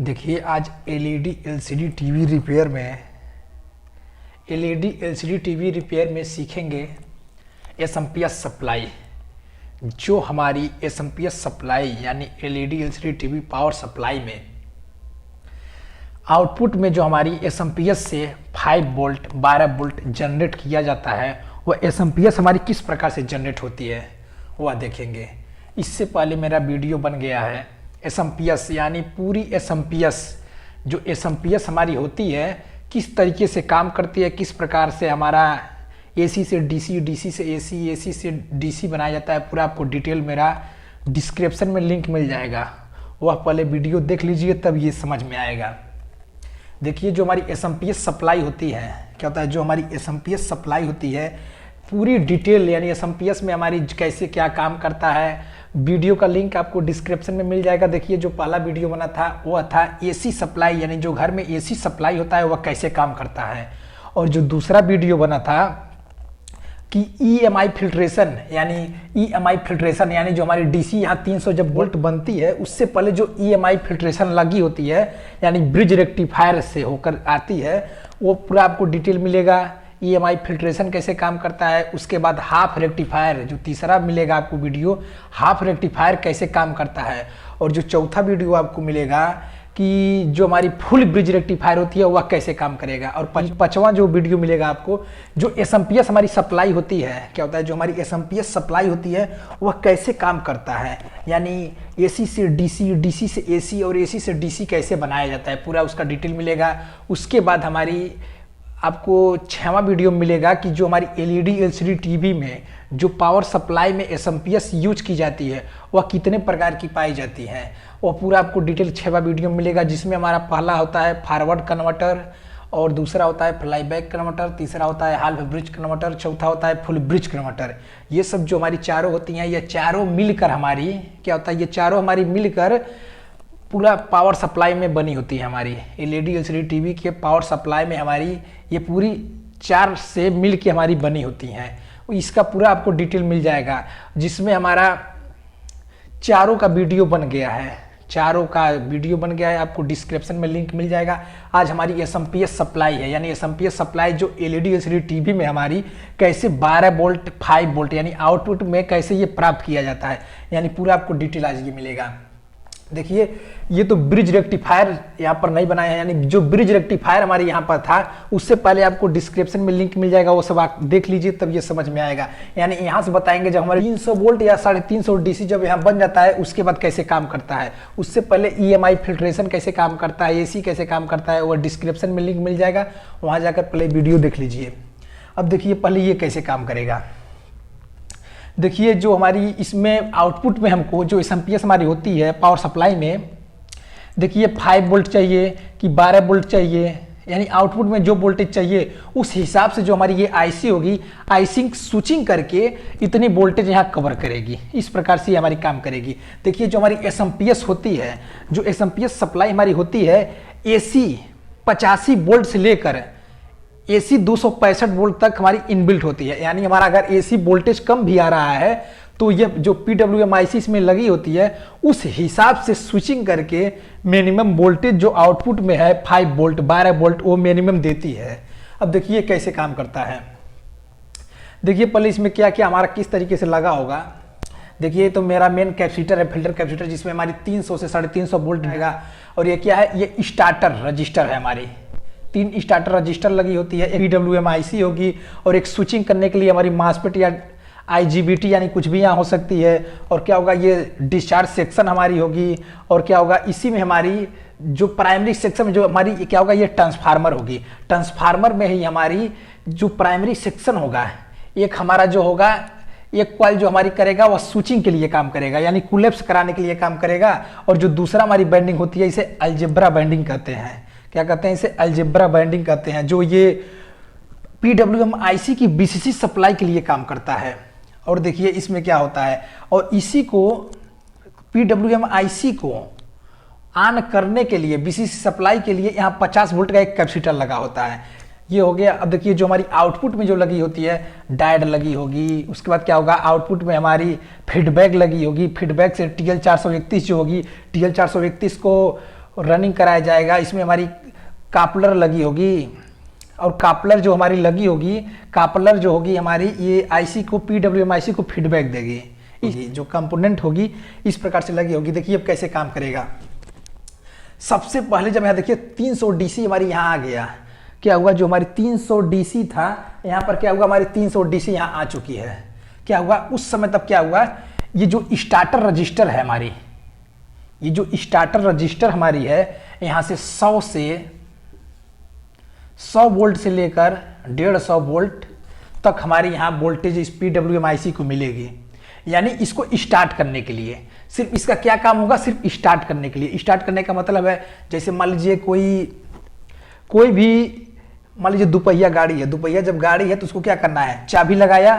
देखिए आज LED LCD TV repair में सीखेंगे एसएमपीएस सप्लाई। जो हमारी एसएमपीएस सप्लाई यानी LED LCD TV power supply में आउटपुट में जो हमारी एसएमपीएस से 5 वोल्ट 12 वोल्ट जनरेट किया जाता है, वह एसएमपीएस हमारी किस प्रकार से जनरेट होती है वह देखेंगे। इससे पहले मेरा वीडियो बन गया है एसएमपीएस यानी पूरी एसएमपीएस, जो एसएमपीएस हमारी होती है किस तरीके से काम करती है, किस प्रकार से हमारा एसी से डीसी, डीसी से एसी, एसी से डीसी बनाया जाता है, पूरा आपको डिटेल मेरा डिस्क्रिप्शन में लिंक मिल जाएगा। वह पहले वीडियो देख लीजिए तब ये समझ में आएगा। देखिए जो हमारी एसएमपीएस सप्लाई होती है, क्या होता है, जो हमारी एसएमपीएस सप्लाई होती है पूरी डिटेल यानी एसएमपीएस में हमारी कैसे क्या काम करता है, वीडियो का लिंक आपको डिस्क्रिप्शन में मिल जाएगा। देखिए जो पहला वीडियो बना था वह था एसी सप्लाई यानी जो घर में एसी सप्लाई होता है वह कैसे काम करता है, और जो दूसरा वीडियो बना था कि ईएमआई फिल्ट्रेशन यानी जो हमारी डीसी यहाँ 300 जब वोल्ट बनती है उससे पहले जो ईएमआई फिल्ट्रेशन लगी होती है यानी ब्रिज रेक्टिफायर से होकर आती है, वो पूरा आपको डिटेल मिलेगा। ईएमआई फिल्ट्रेशन कैसे काम करता है, उसके बाद हाफ रेक्टिफायर जो तीसरा मिलेगा आपको वीडियो, हाफ रेक्टिफायर कैसे काम करता है, और जो चौथा वीडियो आपको मिलेगा कि जो हमारी फुल ब्रिज रेक्टिफायर होती है वह कैसे काम करेगा, और पांचवा जो वीडियो मिलेगा आपको जो एसएमपीएस हमारी सप्लाई होती है, क्या होता है जो हमारी एसएमपीएस सप्लाई होती है वह कैसे काम करता है, यानी एसी से डीसी, डीसी से एसी और एसी से डीसी कैसे बनाया जाता है, पूरा उसका डिटेल मिलेगा। उसके बाद हमारी आपको 6वां वीडियो मिलेगा कि जो हमारी एलईडी एलसीडी टीवी में जो पावर सप्लाई में एसएमपीएस यूज की जाती है वह कितने प्रकार की पाई जाती है, वो पूरा आपको डिटेल 6वां वीडियो मिलेगा, जिसमें हमारा पहला होता है फॉरवर्ड कन्वर्टर, और दूसरा होता है फ्लाईबैक कन्वर्टर, तीसरा होता है हाल्फ ब्रिज कन्वर्टर, चौथा होता है फुल ब्रिज कन्वर्टर। ये सब जो हमारी चारों होती हैं ये चारों मिलकर हमारी क्या होता है, ये चारों हमारी मिलकर पूरा पावर सप्लाई में बनी होती है। हमारी एलईडी एलसीडी टीवी के पावर सप्लाई में हमारी ये पूरी 4 से मिल के हमारी बनी होती हैं। इसका पूरा आपको डिटेल मिल जाएगा, जिसमें हमारा चारों का वीडियो बन गया है, आपको डिस्क्रिप्शन में लिंक मिल जाएगा। आज हमारी एसएमपीएस सप्लाई है यानी एसएमपीएस सप्लाई जो एलईडी एलसीडी टीवी में हमारी कैसे 12 वोल्ट 5 वोल्ट यानी आउटपुट में कैसे ये प्राप्त किया जाता है, यानी पूरा आपको डिटेल आज ये मिलेगा। देखिए ये तो ब्रिज रेक्टिफायर यहाँ पर नहीं बनाया है, यानी जो ब्रिज रेक्टिफायर हमारे यहाँ पर था उससे पहले आपको डिस्क्रिप्शन में लिंक मिल जाएगा, वो सब आप देख लीजिए तब ये समझ में आएगा। यानी यहाँ से बताएंगे जब हमारे 300 वोल्ट या 350 डीसी जब यहाँ बन जाता है उसके बाद कैसे काम करता है, उससे पहले ईएमआई फिल्ट्रेशन कैसे काम करता है, एसी कैसे काम करता है, वो डिस्क्रिप्शन में लिंक मिल जाएगा, वहाँ जाकर पहले वीडियो देख लीजिए। अब देखिए पहले ये कैसे काम करेगा। देखिए जो हमारी इसमें आउटपुट में हमको जो एसएमपीएस हमारी होती है पावर सप्लाई में, देखिए 5 वोल्ट चाहिए कि 12 वोल्ट चाहिए, यानी आउटपुट में जो वोल्टेज चाहिए उस हिसाब से जो हमारी ये आईसी होगी, आईसी स्विचिंग करके इतनी वोल्टेज यहाँ कवर करेगी। इस प्रकार से हमारी काम करेगी। देखिए जो हमारी एसएमपीएस होती है, जो एसएमपीएस सप्लाई हमारी होती है एसी 85 वोल्ट से लेकर एसी 265 वोल्ट तक हमारी इनबिल्ट होती है। यानी हमारा अगर एसी वोल्टेज कम भी आ रहा है तो ये जो पीडब्ल्यूएम इसमें लगी होती है उस हिसाब से स्विचिंग करके मिनिमम वोल्टेज जो आउटपुट में है 5 वोल्ट 12 वोल्ट वो मिनिमम देती है। अब देखिए कैसे काम करता है। देखिए पहले इसमें क्या क्या हमारा किस तरीके से लगा होगा। देखिए तो मेरा मेन कैपेसिटर है, फिल्टर कैपेसिटर, जिसमें हमारी 300 से 350 वोल्ट रहेगा। और ये क्या है, ये स्टार्टर रजिस्टर है, हमारी 3 स्टार्टर रजिस्टर लगी होती है, एक पीडब्ल्यूएम आईसी होगी और एक स्विचिंग करने के लिए हमारी मासफेट या आईजीबीटी यानी कुछ भी यहाँ हो सकती है। और क्या होगा, ये डिस्चार्ज सेक्शन हमारी होगी। और क्या होगा, इसी में हमारी जो प्राइमरी सेक्शन में जो हमारी क्या होगा, ये ट्रांसफार्मर होगी। ट्रांसफार्मर में ही हमारी जो प्राइमरी सेक्शन होगा, एक हमारा जो होगा, एक कॉइल जो हमारी करेगा वह स्विचिंग के लिए काम करेगा यानी कुलेप्स कराने के लिए काम करेगा। और जो दूसरा हमारी बाइंडिंग होती है इसे अलजेब्रा बाइंडिंग कहते हैं। क्या कहते हैं, इसे अलजेब्रा बाइंडिंग कहते हैं, जो ये पीडब्ल्यूएम आईसी की बीसीसी सप्लाई के लिए काम करता है। और देखिए इसमें क्या होता है, और इसी को पीडब्ल्यूएम आईसी को ऑन करने के लिए बीसीसी सप्लाई के लिए यहाँ 50 वोल्ट का एक कैपेसिटर लगा होता है। ये हो गया। अब देखिए जो हमारी आउटपुट में जो लगी होती है डायोड लगी होगी। उसके बाद क्या होगा, आउटपुट में हमारी फीडबैक लगी होगी। फीडबैक से TL431 जो होगी, TL431 को रनिंग कराया जाएगा। इसमें हमारी कापलर लगी होगी और कापलर जो हमारी लगी होगी, कापलर जो होगी हमारी ये आईसी को पीडब्ल्यूएम आईसी को फीडबैक देगी। जो कंपोनेंट होगी इस प्रकार से लगी होगी। देखिए अब कैसे काम करेगा। सबसे पहले जब यहाँ देखिए 300 डीसी हमारी यहाँ आ गया, क्या हुआ जो हमारी 300 डीसी था यहाँ पर क्या हुआ, हमारी 300 डीसी यहाँ आ चुकी है। क्या हुआ उस समय तब क्या हुआ, ये जो स्टार्टर रजिस्टर है हमारी, ये जो स्टार्टर रजिस्टर हमारी है यहाँ से 100 वोल्ट से लेकर 150 वोल्ट तक हमारी यहाँ वोल्टेज इस पीडब्ल्यूएम आईसी को मिलेगी। यानी इसको स्टार्ट करने के लिए सिर्फ इसका क्या काम होगा, सिर्फ स्टार्ट करने के लिए। स्टार्ट करने का मतलब है जैसे मान लीजिए कोई भी मान लीजिए दोपहिया गाड़ी है, दोपहिया जब गाड़ी है तो उसको क्या करना है, चाबी लगाया,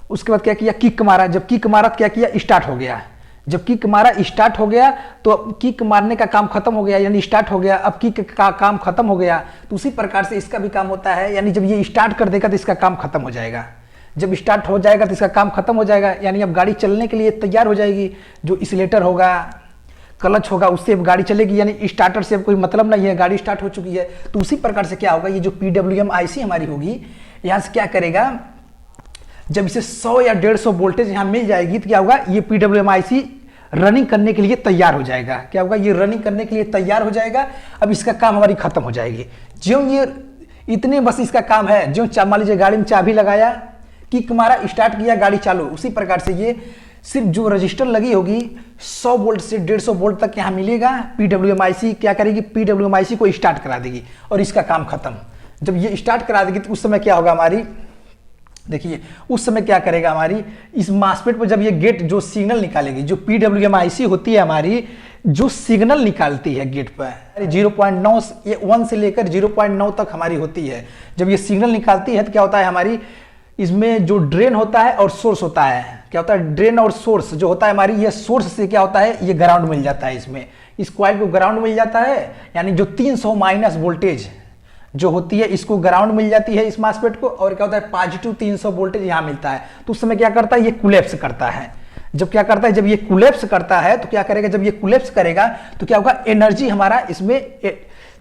उसके बाद क्या किया, किक मारा, जब किक मारा क्या किया, स्टार्ट हो गया। जब किक मारा स्टार्ट हो गया तो किक मारने का काम खत्म हो गया, यानी स्टार्ट हो गया। अब किक का काम खत्म हो गया तो उसी प्रकार से इसका भी काम होता है, यानी जब ये स्टार्ट कर देगा तो इसका काम खत्म हो जाएगा। जब स्टार्ट हो जाएगा तो इसका काम खत्म हो जाएगा, यानी अब गाड़ी चलने के लिए तैयार हो जाएगी। जो एक्सीलेटर होगा, क्लच होगा, उससे अब गाड़ी चलेगी, यानी स्टार्टर से अब कोई मतलब नहीं है, गाड़ी स्टार्ट हो चुकी है। तो उसी प्रकार से क्या होगा, ये जो पीडब्ल्यूएम आईसी हमारी होगी यहाँ से क्या करेगा, जब इसे 100 या 150 वोल्टेज यहाँ मिल जाएगी तो क्या होगा, ये पीडब्ल्यूएम आईसी रनिंग करने के लिए तैयार हो जाएगा। क्या होगा, ये रनिंग करने के लिए तैयार हो जाएगा। अब इसका काम हमारी खत्म हो जाएगी। ज्यों ये इतने बस इसका काम है, जो मान लीजिए गाड़ी में चाबी लगाया, किक मारा, स्टार्ट किया, गाड़ी चालू। उसी प्रकार से ये सिर्फ जो रजिस्टर लगी होगी 100 वोल्ट से 150 वोल्ट तक यहाँ मिलेगा। पीडब्ल्यूएम आईसी क्या करेगी, पीडब्ल्यूएम आईसी को स्टार्ट करा देगी और इसका काम खत्म। जब ये स्टार्ट करा देगी तो उस समय क्या होगा हमारी, देखिए उस समय क्या करेगा हमारी, इस मासपेट पर जब ये गेट जो सिग्नल निकालेगी, जो पीडब्ल्यूएम आईसी होती है हमारी, जो सिग्नल निकालती है गेट पर 0.9 1 से लेकर 0.9 तक हमारी होती है। जब ये सिग्नल निकालती है तो क्या होता है हमारी, इसमें जो ड्रेन होता है और सोर्स होता है, क्या होता है, ड्रेन और सोर्स जो होता है हमारी, ये सोर्स से क्या होता है, ये ग्राउंड मिल जाता है। इसमें इस कॉइल को ग्राउंड मिल जाता है, यानी जो 300 माइनस वोल्टेज जो होती है इसको ग्राउंड मिल जाती है इस मासपेट को, और क्या होता है पॉजिटिव 300 वोल्टेज यहाँ मिलता है। तो उस समय क्या करता है, ये कुलैप्स करता है। जब क्या करता है, जब ये कुलैप्स करता है तो क्या करेगा, जब ये कुलैप्स करेगा तो क्या होगा, एनर्जी हमारा इसमें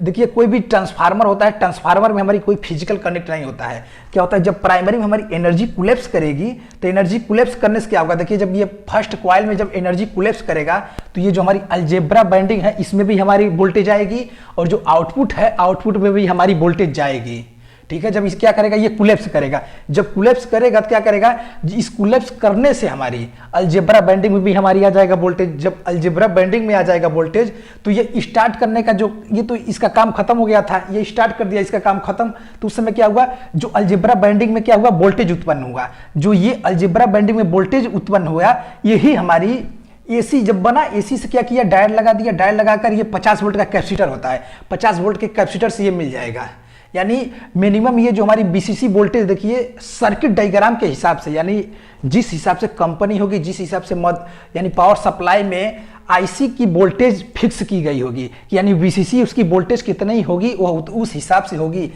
देखिए कोई भी ट्रांसफार्मर होता है, ट्रांसफार्मर में हमारी कोई फिजिकल कनेक्ट नहीं होता है। क्या होता है, जब प्राइमरी में हमारी एनर्जी कुलैप्स करेगी तो एनर्जी कुलैप्स करने से क्या होगा, देखिए जब ये फर्स्ट कॉइल में जब एनर्जी कुलैप्स करेगा तो ये जो हमारी अलजेब्रा बाइंडिंग है इसमें भी हमारी वोल्टेज आएगी, और जो आउटपुट है आउटपुट में भी हमारी वोल्टेज जाएगी। ठीक है, जब इस क्या करेगा, ये कुलैप्स करेगा। जब कुलैप्स करेगा तो क्या करेगा, इस कुलैप्स करने से हमारी अलजेब्रा बाइंडिंग में भी हमारी आ जाएगा वोल्टेज। जब अलजेब्रा बाइंडिंग में आ जाएगा वोल्टेज तो ये स्टार्ट करने का जो, ये तो इसका काम खत्म हो गया था, ये स्टार्ट कर दिया, इसका काम खत्म। तो उस समय क्या हुआ, जो अलजेब्रा बाइंडिंग में क्या हुआ, वोल्टेज उत्पन्न हुआ। जो ये अलजेब्रा बाइंडिंग में वोल्टेज उत्पन्न हुआ, यही हमारी एसी जब बना, एसी से क्या किया, डायोड लगा दिया। डायोड लगाकर ये 50 वोल्ट का कैपेसिटर होता है, 50 वोल्ट के कैपेसिटर से ये मिल जाएगा। यानी मिनिमम ये जो हमारी बीसीसी वोल्टेज देखिए सर्किट डायग्राम के हिसाब से, यानी जिस हिसाब से कंपनी होगी, जिस हिसाब से यानी पावर सप्लाई में आईसी की वोल्टेज फिक्स की गई होगी, यानी बीसीसी उसकी वोल्टेज कितनी होगी वह उस हिसाब से होगी।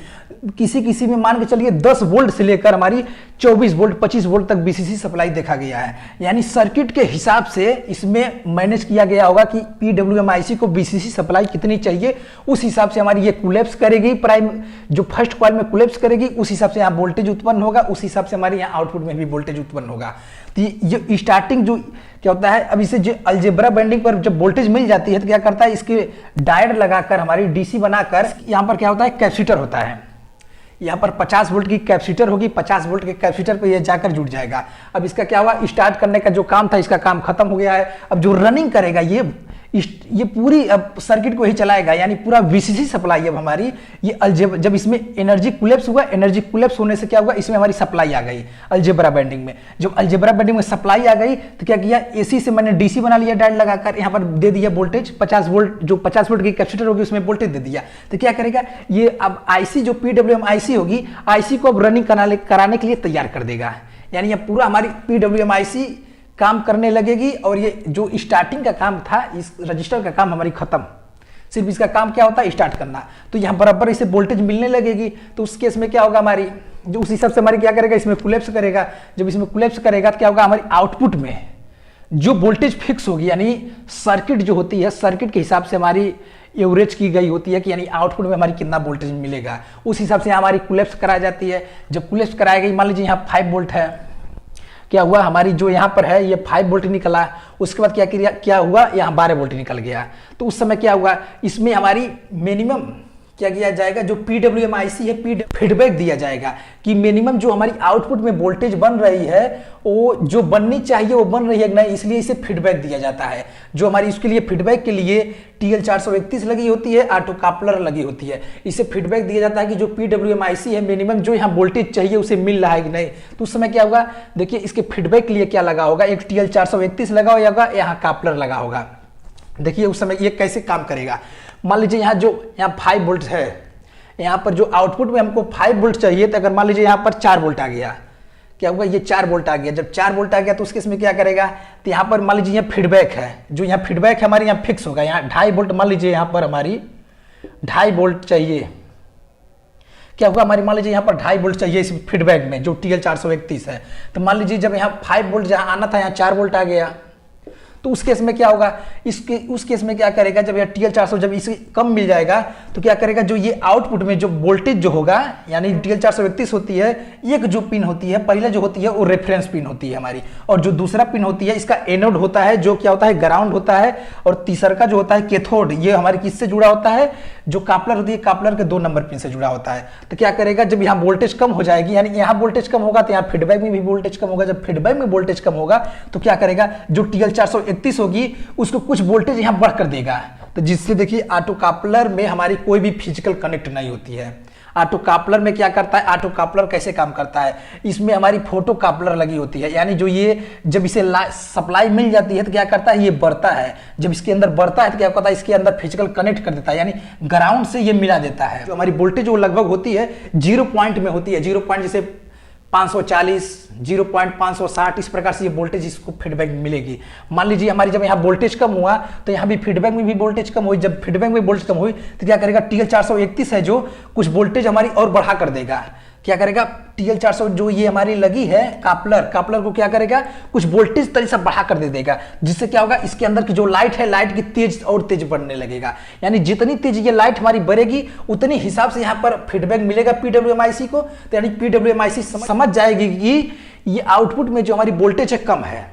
किसी में मान के चलिए 10 वोल्ट से लेकर हमारी 24 वोल्ट 25 वोल्ट तक बीसीसी सप्लाई देखा गया है। यानी सर्किट के हिसाब से इसमें मैनेज किया गया होगा कि पीडब्ल्यूएम आईसी को बीसीसी सप्लाई कितनी चाहिए, उस हिसाब से हमारी ये कुलैप्स करेगी, प्राइम जो फर्स्ट कॉइल में कुलैप्स करेगी उस हिसाब से यहाँ वोल्टेज उत्पन्न होगा, उस हिसाब से हमारे यहाँ आउटपुट में भी वोल्टेज उत्पन्न होगा। तो ये स्टार्टिंग जो क्या होता है, अब इसे जो अलजेब्रा बाइंडिंग पर जब वोल्टेज मिल जाती है तो क्या करता है, इसके डायोड लगाकर हमारी डीसी बनाकर यहाँ पर क्या होता है, कैपेसिटर होता है। यहाँ पर 50 वोल्ट की कैपेसिटर होगी, 50 वोल्ट के कैपेसिटर पे ये जाकर जुड़ जाएगा। अब इसका क्या हुआ, स्टार्ट करने का जो काम था इसका काम खत्म हो गया है। अब जो रनिंग करेगा ये पूरी अब सर्किट को ही चलाएगा, यानी पूरा वीसीसी सप्लाई अब हमारी ये अलजेब्रा, जब इसमें एनर्जी कुलैप्स हुआ, एनर्जी कुलैप्स होने से क्या हुआ, इसमें हमारी सप्लाई आ गई अलजेब्रा बाइंडिंग में। जब अलजेब्रा बाइंडिंग में सप्लाई आ गई तो क्या किया, एसी से मैंने डीसी बना लिया, डायोड लगाकर यहाँ पर दे दिया वोल्टेज 50 वोल्ट, जो 50 वोल्ट की कैपेसिटर होगी उसमें वोल्टेज दे दिया। तो क्या करेगा ये, अब आईसी जो पीडब्ल्यूएम आईसी होगी, आईसी को अब रनिंग कराने के लिए तैयार कर देगा। यानी ये पूरा हमारी पीडब्ल्यूएम आईसी काम करने लगेगी, और ये जो स्टार्टिंग का काम था इस रजिस्टर का काम हमारी खत्म। सिर्फ इसका काम क्या होता है, स्टार्ट करना। तो यहाँ बराबर इसे वोल्टेज मिलने लगेगी। तो उस केस में क्या होगा, हमारी जो उस हिसाब से हमारी क्या करेगा, इसमें कुलैप्स करेगा। जब इसमें कुलैप्स करेगा तो क्या होगा, हमारी आउटपुट में जो वोल्टेज फिक्स होगी, यानी सर्किट जो होती है, सर्किट के हिसाब से हमारी एवरेज की गई होती है कि यानी आउटपुट में हमारी कितना वोल्टेज मिलेगा, उस हिसाब से हमारी कोलैप्स कराई जाती है। जब कोलैप्स कराई गई, मान लीजिए यहाँ 5 वोल्ट है, क्या हुआ हमारी जो यहाँ पर है ये 5 वोल्ट निकला, उसके बाद क्या हुआ, यहाँ 12 वोल्ट निकल गया। तो उस समय क्या हुआ, इसमें हमारी मिनिमम क्या किया जाएगा, जो PWM-IC है फीडबैक दिया जाएगा कि मिनिमम जो हमारी आउटपुट में वोल्टेज बन रही है वो जो बननी चाहिए वो बन रही है नहीं, इसलिए इसे फीडबैक दिया जाता है। जो हमारी उसके लिए फीडबैक के लिए TL431 लगी होती है, ऑटो कापलर लगी होती है, इसे फीडबैक दिया जाता है कि जो PWM-IC है मिनिमम जो यहाँ वोल्टेज चाहिए उसे मिल रहा है कि नहीं। तो उस समय क्या होगा, देखिए इसके फीडबैक के लिए क्या लगा होगा, एक TL431 लगा होगा, यहाँ कापलर लगा होगा। देखिए उस समय ये कैसे काम करेगा, मान लीजिए यहाँ 5 वोल्ट है, यहाँ पर जो आउटपुट में हमको 5 वोल्ट चाहिए, तो अगर मान लीजिए यहाँ पर 4 वोल्ट आ गया, क्या होगा, ये 4 वोल्ट आ गया। जब 4 वोल्ट आ गया तो उस केस में क्या करेगा, तो यहाँ पर मान लीजिए यहाँ फीडबैक है, जो यहाँ फीडबैक है हमारे यहाँ फिक्स होगा, यहाँ 2.5 वोल्ट, मान लीजिए यहाँ पर हमारी 2.5 वोल्ट चाहिए, क्या होगा हमारी मान लीजिए यहाँ पर 2.5 वोल्ट चाहिए इस फीडबैक में जो TL431 है। तो मान लीजिए जब यहाँ 5 वोल्ट जहाँ आना था यहाँ 4 वोल्ट आ गया, तो उस केस में क्या होगा, उस केस में क्या करेगा, जब यह TL400 जब इससे कम मिल जाएगा तो क्या करेगा, जो ये आउटपुट में जो वोल्टेज जो होगा, यानी TL431 होती है, एक जो पिन होती है पहले जो होती है वो रेफरेंस पिन होती है हमारी, और जो दूसरा पिन होती है इसका एनोड होता है, जो क्या होता है ग्राउंड होता है, और तीसरा का जो होता है कैथोड, ये हमारी किससे जुड़ा होता है, जो कापलर होती है, कापलर के 2 नंबर पिन से जुड़ा होता है। तो क्या करेगा, जब यहाँ वोल्टेज कम हो जाएगी, यानी यहाँ वोल्टेज कम होगा तो यहाँ फीडबैक में भी वोल्टेज कम होगा, जब फीडबैक में वोल्टेज कम होगा तो क्या करेगा, जो TL431 होगी उसको कुछ वोल्टेज यहाँ बढ़कर देगा, तो जिससे देखिए ऑटो कापलर में हमारी कोई भी फिजिकल कनेक्ट नहीं होती है। ऑटो कापलर में क्या करता है, ऑटो कापलर कैसे काम करता है, इसमें हमारी फोटो कापलर लगी होती है, यानी जो ये जब इसे सप्लाई मिल जाती है तो क्या करता है, ये बढ़ता है, जब इसके अंदर बढ़ता है तो क्या करता है, इसके अंदर फिजिकल कनेक्ट कर देता है, यानी ग्राउंड से ये मिला देता है। जो हमारी वोल्टेज वो लगभग होती है 0 पॉइंट में होती है, 0 पॉइंट जैसे 540, 0.560, इस प्रकार से ये वोल्टेज इसको फीडबैक मिलेगी। मान लीजिए हमारी जब यहाँ वोल्टेज कम हुआ तो यहाँ भी फीडबैक में भी वोल्टेज कम हुई, जब फीडबैक में वोल्टेज कम हुई तो क्या करेगा, TL431 है जो कुछ वोल्टेज हमारी और बढ़ा कर देगा, क्या करेगा, TL400 जो ये हमारी लगी है कापलर को क्या करेगा, कुछ वोल्टेज तरीके से बढ़ा कर दे देगा, जिससे क्या होगा, इसके अंदर की जो लाइट है, लाइट की तेज और तेज बढ़ने लगेगा, यानी जितनी तेज ये लाइट हमारी बढ़ेगी उतनी हिसाब से यहाँ पर फीडबैक मिलेगा PWM-IC को। तो यानी PWM-IC समझ जाएगी कि ये आउटपुट में जो हमारी वोल्टेज है कम है,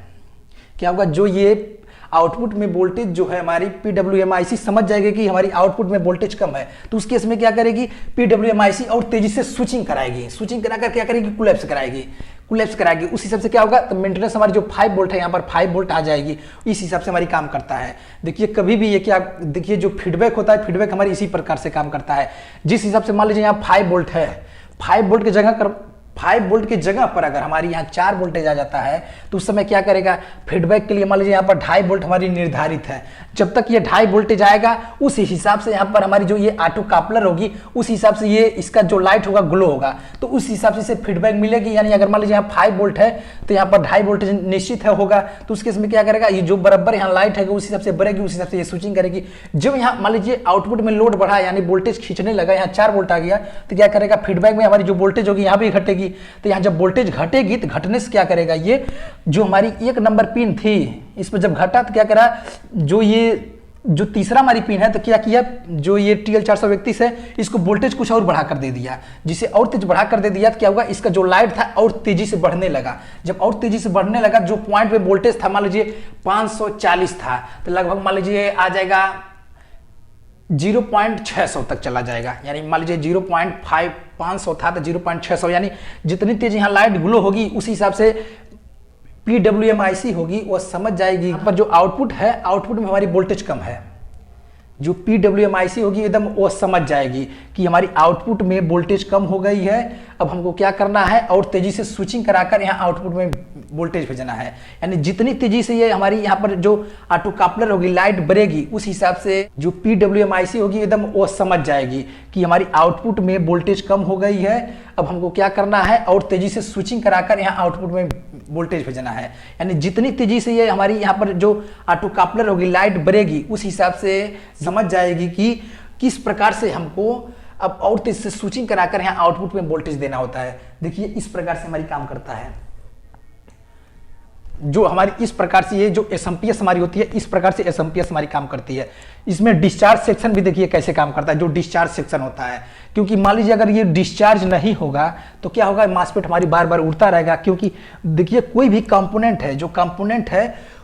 क्या होगा, जो ये आउटपुट में वोल्टेज जो है हमारी PWM-IC समझ जाएगी कि हमारी आउटपुट में वोल्टेज कम है, तो उस केस में क्या करेगी, PWM-IC और तेजी से स्विचिंग कराएगी, स्विचिंग कराकर क्या करेगी, कोलैप्स कराएगी। उस हिसाब से क्या होगा, तो मेंटेनेंस हमारी जो 5 वोल्ट है यहाँ पर 5 वोल्ट आ जाएगी, इस हिसाब से हमारी काम करता है। देखिए कभी भी ये क्या, देखिए जो फीडबैक होता है, फीडबैक हमारी इसी प्रकार से काम करता है, जिस हिसाब से मान लीजिए यहाँ 5 वोल्ट है, 5 वोल्ट की जगह पर अगर हमारी यहाँ 4 वोल्टेज आ जाता है तो उस समय क्या करेगा, फीडबैक के लिए मान लीजिए यहाँ पर 2.5 वोल्ट हमारी निर्धारित है, जब तक ये 2.5 वोल्टेज आएगा उस हिसाब से यहाँ पर हमारी जो ये ऑटो कापलर होगी उस हिसाब से ये इसका जो लाइट होगा ग्लो होगा, तो उस हिसाब से इसे फीडबैक मिलेगी। यानी अगर मान लीजिए यहाँ 5 वोल्ट है तो यहाँ पर 2.5 वोल्टेज निश्चित है होगा, तो उस केस में क्या करेगा, ये जो बराबर यहाँ लाइट है उस हिसाब से बढ़ेगी, उस हिसाब से ये स्विचिंग करेगी। जब यहाँ मान लीजिए आउटपुट में लोड बढ़ा, यानी वोल्टेज खींचने लगा, यहाँ 4 वोल्ट आ गया, तो क्या करेगा, फीडबैक में हमारी जो वोल्टेज होगी यहाँ भी घटेगी, तो यहाँ जब वोल्टेज घटेगी तो घटने से क्या करेगा, ये जो हमारी 1 नंबर पिन थी इस पर जब घटा तो क्या करा, जो तीसरा हमारी पिन है तो क्या किया, जो ये TL431 है इसको वोल्टेज कुछ और बढ़ा कर दे दिया, जिसे और तेज बढ़ा कर दे दिया तो क्या होगा, इसका जो लाइट था और तेजी से बढ़ने लगा। जब और तेजी से बढ़ने लगा, जो पॉइंट पे वोल्टेज था मान लीजिए 540 था, तो लगभग मान लीजिए आ जाएगा 0.600 तक चला जाएगा, यानी मान लीजिए 0.500 था तो 0.600, यानी जितनी तेज यहाँ लाइट ग्लो होगी उसी हिसाब से PWM-IC होगी, वो समझ जाएगी पर जो आउटपुट है, आउटपुट में हमारी वोल्टेज कम है, जो PWM-IC होगी एकदम वो समझ जाएगी कि हमारी आउटपुट में वोल्टेज कम हो गई है, अब हमको क्या करना है, और तेजी से स्विचिंग कराकर यहाँ आउटपुट में वोल्टेज भेजना है। यानी जितनी तेजी से ये हमारी यहाँ पर जो ऑटो कापलर होगी लाइट बढ़ेगी, उस हिसाब से जो PWM-IC होगी एकदम वो समझ जाएगी कि हमारी आउटपुट में वोल्टेज कम हो गई है, अब हमको क्या करना है, और तेजी से स्विचिंग कराकर यहाँ आउटपुट में वोल्टेज भेजना है। यानी जितनी तेजी से ये हमारी यहाँ पर जो ऑटो कापलर होगी लाइट बढ़ेगी, उस हिसाब से समझ जाएगी कि किस प्रकार से हमको अब और तेज से स्विचिंग कराकर यहाँ आउटपुट में वोल्टेज देना होता है। देखिए इस प्रकार से हमारी काम करता है। जो हमारी इस प्रकार से ये जो एसएमपीएस हमारी होती है, इस प्रकार से एसएमपीएस हमारी काम करती है। इसमें डिस्चार्ज सेक्शन भी देखिए कैसे काम करता है, जो डिस्चार्ज सेक्शन होता है, क्योंकि मान लीजिए अगर ये डिस्चार्ज नहीं होगा तो क्या होगा, मासपेट हमारी बार बार उड़ता रहेगा। क्योंकि देखिए कोई भी कंपोनेंट है, जो कंपोनेंट है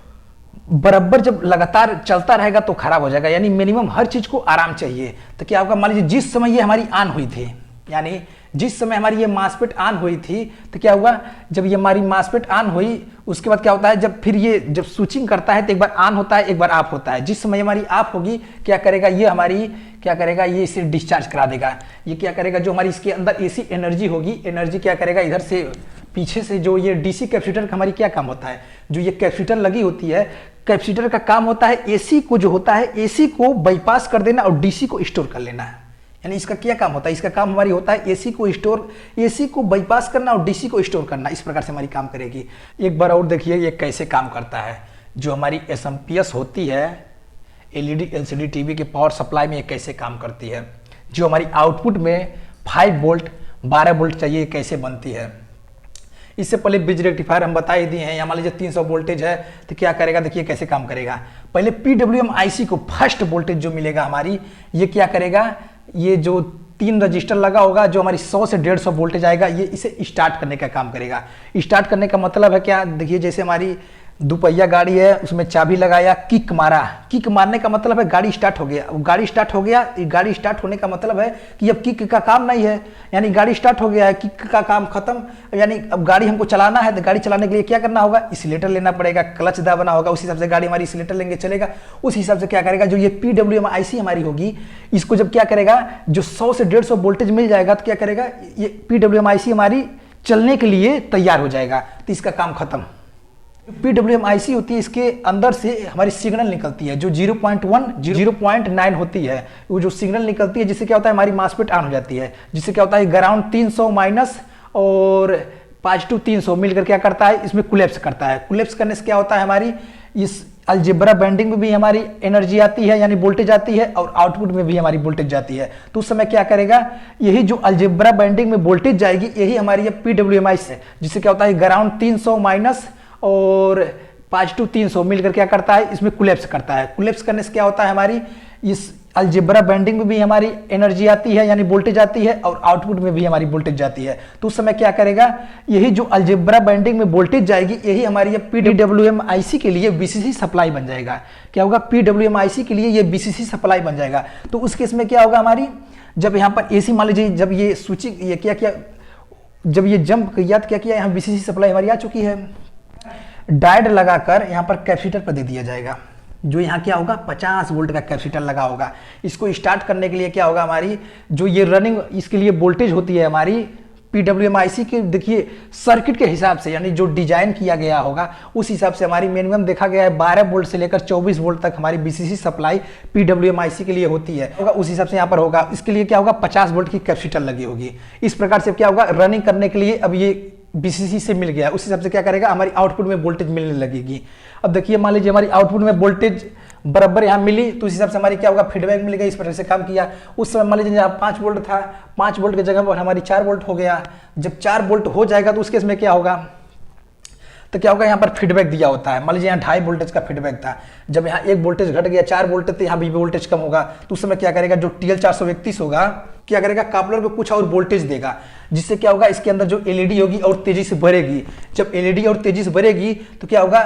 बराबर जब लगातार चलता रहेगा तो खराब हो जाएगा। यानी मिनिमम हर चीज को आराम चाहिए। तो क्या होगा, मान लीजिए जिस समय ये हमारी ऑन हुई थी, यानी जिस समय हमारी ये मासपेट ऑन हुई थी, तो क्या हुआ, जब ये हमारी मासपेट ऑन हुई उसके बाद क्या होता है, जब फिर ये जब स्विचिंग करता है तो एक बार ऑन होता है, एक बार ऑफ होता है। जिस समय हमारी ऑफ होगी क्या करेगा, ये हमारी क्या करेगा, ये इसे डिस्चार्ज करा देगा। ये क्या करेगा, जो हमारी इसके अंदर एसी एनर्जी होगी, एनर्जी क्या करेगा, इधर से पीछे से जो ये डीसी कैपेसिटर का हमारी क्या काम होता है, जो ये कैपेसिटर लगी होती है, कैपेसिटर का काम होता है एसी को जो होता है, एसी को बाईपास कर देना और डीसी को स्टोर कर लेना है। यानी इसका क्या काम होता है, इसका काम हमारी होता है एसी को स्टोर, एसी को बाईपास करना और डीसी को स्टोर करना। इस प्रकार से हमारी काम करेगी। एक बार और देखिए ये कैसे काम करता है। जो हमारी एसएमपीएस होती है एलईडी एलसीडी टीवी के पावर सप्लाई में, ये कैसे काम करती है। जो हमारी आउटपुट में 5 वोल्ट 12 वोल्ट चाहिए, कैसे बनती है। इससे पहले ब्रिज रेक्टिफायर हम बता ही दिए हैं। मान लीजिए 300 वोल्टेज है तो क्या करेगा, देखिए कैसे काम करेगा। पहले पीडब्ल्यूएम आईसी को फर्स्ट वोल्टेज जो मिलेगा हमारी, ये क्या करेगा, ये जो 3 रजिस्टर लगा होगा, जो हमारी 100 से 150 वोल्टेज आएगा, ये इसे स्टार्ट करने का काम करेगा। स्टार्ट करने का मतलब है क्या, देखिए जैसे हमारी दुपहिया गाड़ी है, उसमें चाबी लगाया, किक मारा, किक मारने का मतलब है गाड़ी स्टार्ट हो गया। गाड़ी स्टार्ट हो गया, गाड़ी स्टार्ट होने का मतलब है कि अब किक का काम नहीं है, यानी गाड़ी स्टार्ट हो गया है, किक का काम खत्म। यानी अब गाड़ी हमको चलाना है, तो गाड़ी चलाने के लिए क्या करना होगा, एक्सीलेटर लेना पड़ेगा, क्लच दबाना होगा। उस हिसाब से गाड़ी हमारी एक्सीलेटर लेंगे चलेगा। उस हिसाब से क्या करेगा, जो ये पीडब्ल्यूएम आईसी हमारी होगी, इसको जब क्या करेगा, जो 100 से 150 वोल्टेज मिल जाएगा तो क्या करेगा, ये पीडब्ल्यूएम आईसी हमारी चलने के लिए तैयार हो जाएगा। तो इसका काम खत्म। पीडब्ल्यूएम आईसी होती है, इसके अंदर से हमारी सिग्नल निकलती है, जो 0.1 0.9 होती है। वो जो सिग्नल निकलती है, जिससे क्या होता है, हमारी मासपेट ऑन हो जाती है। जिससे क्या होता है, ग्राउंड 300 माइनस और पॉजिटिव 300 मिलकर क्या करता है, इसमें कोलैप्स करता है। कोलैप्स करने से क्या होता है, हमारी इस अलजेब्रा बैंडिंग में भी हमारी एनर्जी आती है, यानी वोल्टेज आती है, और आउटपुट में भी हमारी वोल्टेज जाती है। तो उस समय क्या करेगा, यही जो अलजेब्रा बैंडिंग में वोल्टेज जाएगी, यही हमारी पीडब्ल्यूएम आईसी है। जिससे क्या होता है, ग्राउंड 300 माइनस और पॉजिटिव 300 मिलकर क्या करता है, इसमें कोलैप्स करता है। कोलैप्स करने से क्या होता है, हमारी इस अलजेब्रा बैंडिंग में भी हमारी एनर्जी आती है, यानी वोल्टेज आती है, और आउटपुट में भी हमारी वोल्टेज जाती है। तो उस समय क्या करेगा, यही जो अलजेब्रा बैंडिंग में वोल्टेज जाएगी, यही हमारी पीडब्ल्यूएम आईसी के लिए बीसीसी सप्लाई बन जाएगा। क्या होगा, पीडब्ल्यूएम आईसी के लिए ये बीसीसी सप्लाई बन जाएगा। तो उस केस में क्या होगा, हमारी जब यहाँ पर एसी मान लीजिए, जब ये स्विचिंग ये क्या किया, जब ये जंप किया तो क्या किया, यहाँ बीसीसी सप्लाई हमारी आ चुकी है। डायोड लगाकर यहाँ पर कैपेसिटर पर दे दिया जाएगा। जो यहाँ क्या होगा, 50 वोल्ट का कैपेसिटर लगा होगा। इसको स्टार्ट करने के लिए क्या होगा, हमारी जो ये रनिंग, इसके लिए वोल्टेज होती है हमारी पीडब्ल्यूएम आईसी के, देखिए सर्किट के हिसाब से, यानी जो डिजाइन किया गया होगा उस हिसाब से हमारी मिनिमम देखा गया है 12 वोल्ट से लेकर 24 वोल्ट तक हमारी बीसीसी सप्लाई पीडब्ल्यूएम आईसी के लिए होती है। उस हिसाब से यहाँ पर होगा। इसके लिए क्या होगा, 50 वोल्ट की कैपेसिटर लगी होगी। इस प्रकार से क्या होगा, रनिंग करने के लिए अब ये बीसीसी से मिल गया, उस हिसाब से क्या करेगा, हमारी आउटपुट में वोल्टेज मिलने लगेगी। अब देखिए मान लीजिए हमारी आउटपुट में वोल्टेज बराबर यहाँ मिली, तो उस हिसाब से हमारी क्या होगा, फीडबैक मिल गया। इस प्रकार से काम किया। उस समय मान लीजिए यहाँ 5 वोल्ट था, 5 वोल्ट की जगह पर हमारी 4 वोल्ट हो गया। जब 4 वोल्ट हो जाएगा तो उस केस में क्या होगा, तो क्या होगा, यहाँ पर फीडबैक दिया होता है। मान लीजिए यहाँ 2.5 वोल्टेज का फीडबैक था, जब यहाँ 1 वोल्टेज घट गया, 4 वोल्ट तो यहाँ भी वोल्टेज कम होगा। तो उस समय क्या करेगा, जो TL 431 होगा, क्या करेगा, कापलर को कुछ और वोल्टेज देगा, जिससे क्या होगा, इसके अंदर जो एलईडी होगी और तेजी से बढ़ेगी। जब एलईडी और तेजी से बढ़ेगी तो क्या होगा,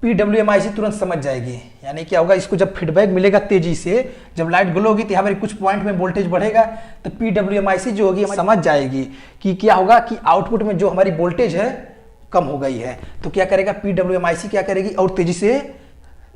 पीडब्ल्यूएम आईसी तुरंत समझ जाएगी। यानी क्या होगा, इसको जब फीडबैक मिलेगा तेजी से, जब लाइट ग्लो होगी तो यहाँ पर कुछ पॉइंट में वोल्टेज बढ़ेगा, तो पीडब्ल्यूएम आईसी जो होगी समझ जाएगी कि क्या होगा, कि आउटपुट में जो हमारी वोल्टेज है कम हो गई है। तो क्या करेगा, पीडब्ल्यूएम आईसी क्या करेगी, और तेजी से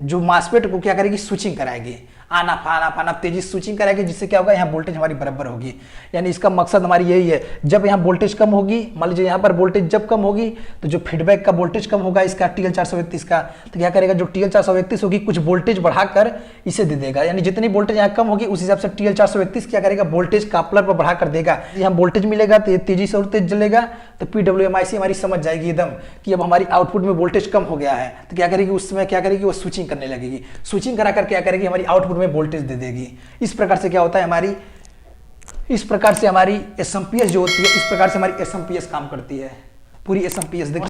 जो मासपेट को क्या करेगी, स्विचिंग कराएगी, आना फाना तेजी स्विचिंग कराएगी, जिससे क्या होगा, यहाँ वोल्टेज हमारी बराबर होगी। यानी इसका मकसद हमारी यही है, जब यहाँ वोल्टेज कम होगी, मान लीजिए यहाँ पर वोल्टेज जब कम होगी तो जो फीडबैक का वोल्टेज कम होगा इसका TL 431 का, तो क्या करेगा, जो TL 431 होगी कुछ वोल्टेज बढ़ाकर इसे दे देगा। यानी जितनी वोल्टेज यहाँ कम होगी उस हिसाब से TL 431 क्या करेगा, वोल्टेज कापलर पर बढ़ाकर देगा। यहाँ वोल्टेज मिलेगा तो तेजी से और तेज जलेगा, तो पीडब्ल्यूएम आईसी हमारी समझ जाएगी एकदम कि अब हमारी आउटपुट में वोल्टेज कम हो गया है। तो क्या करेगी, उस समय क्या करेगी, वो स्विचिंग करने लगेगी। स्विचिंग कराकर क्या करेगी, हमारी आउटपुट में वोल्टेज दे देगी। इस प्रकार से क्या होता है, हमारी इस प्रकार से हमारी एसएमपीएस जो होती है, इस प्रकार से हमारी एसएमपीएस काम करती है। पूरी एसएमपीएस देखिए।